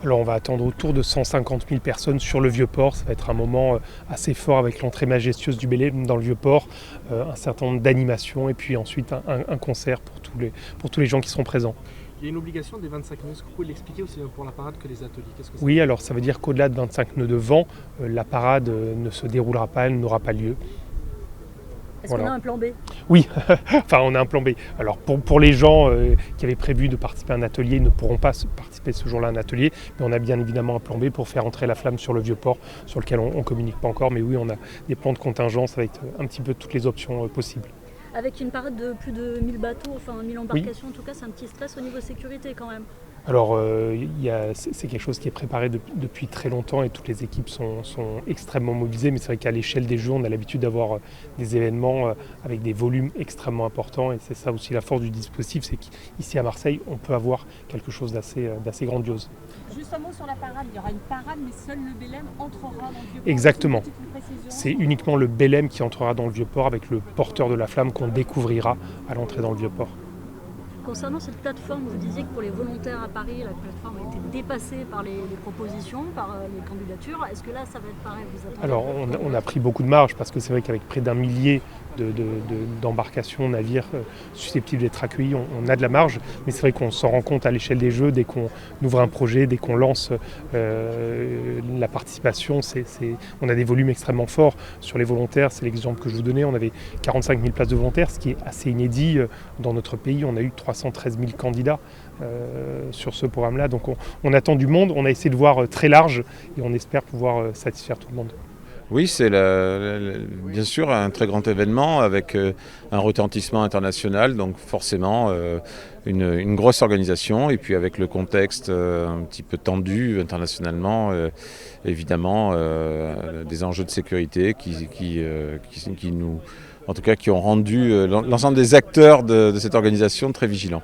Alors on va attendre autour de 150 000 personnes sur le Vieux-Port. Ça va être un moment assez fort avec l'entrée majestueuse du Bélem dans le Vieux-Port, un certain nombre d'animations et puis ensuite un concert pour tous les gens qui seront présents. Il y a une obligation des 25 nœuds. Est-ce que vous pouvez l'expliquer aussi bien pour la parade que les ateliers? Qu'est-ce que Oui, alors ça veut dire qu'au-delà de 25 nœuds de vent, la parade ne se déroulera pas, elle n'aura pas lieu. Est-ce qu'on a un plan B? Oui, enfin on a un plan B. Alors pour les gens qui avaient prévu de participer à un atelier, ils ne pourront pas participer ce jour-là à un atelier, mais on a bien évidemment un plan B pour faire entrer la flamme sur le Vieux-Port, sur lequel on ne communique pas encore, mais oui, on a des plans de contingence avec un petit peu toutes les options possibles. Avec une parade de plus de 1000 bateaux, enfin 1000 embarcations, Oui. En tout cas, c'est un petit stress au niveau sécurité quand même. Alors c'est quelque chose qui est préparé depuis très longtemps et toutes les équipes sont extrêmement mobilisées, mais c'est vrai qu'à l'échelle des Jeux, on a l'habitude d'avoir des événements avec des volumes extrêmement importants et c'est ça aussi la force du dispositif, c'est qu'ici à Marseille, on peut avoir quelque chose d'assez grandiose. Juste un mot sur la parade, il y aura une parade mais seul le Bélem entrera dans le Vieux-Port. Exactement. Une précision. C'est uniquement le Bélem qui entrera dans le Vieux-Port avec le porteur de la flamme qu'on découvrira à l'entrée dans le Vieux-Port. Concernant cette plateforme, vous disiez que pour les volontaires à Paris, la plateforme a été dépassée par les propositions, par les candidatures. Est-ce que là, ça va être pareil? Alors, on a pris beaucoup de marge parce que c'est vrai qu'avec près d'un millier d'embarcations, navires susceptibles d'être accueillis, on a de la marge. Mais c'est vrai qu'on s'en rend compte à l'échelle des Jeux, dès qu'on ouvre un projet, dès qu'on lance la participation, on a des volumes extrêmement forts. Sur les volontaires, c'est l'exemple que je vous donnais, on avait 45 000 places de volontaires, ce qui est assez inédit dans notre pays. On a eu 313 000 candidats sur ce programme-là. Donc on attend du monde, on a essayé de voir très large et on espère pouvoir satisfaire tout le monde. Oui, c'est bien sûr un très grand événement avec un retentissement international, donc forcément une grosse organisation. Et puis avec le contexte un petit peu tendu internationalement, évidemment des enjeux de sécurité qui nous, en tout cas, qui ont rendu l'ensemble des acteurs de cette organisation très vigilants.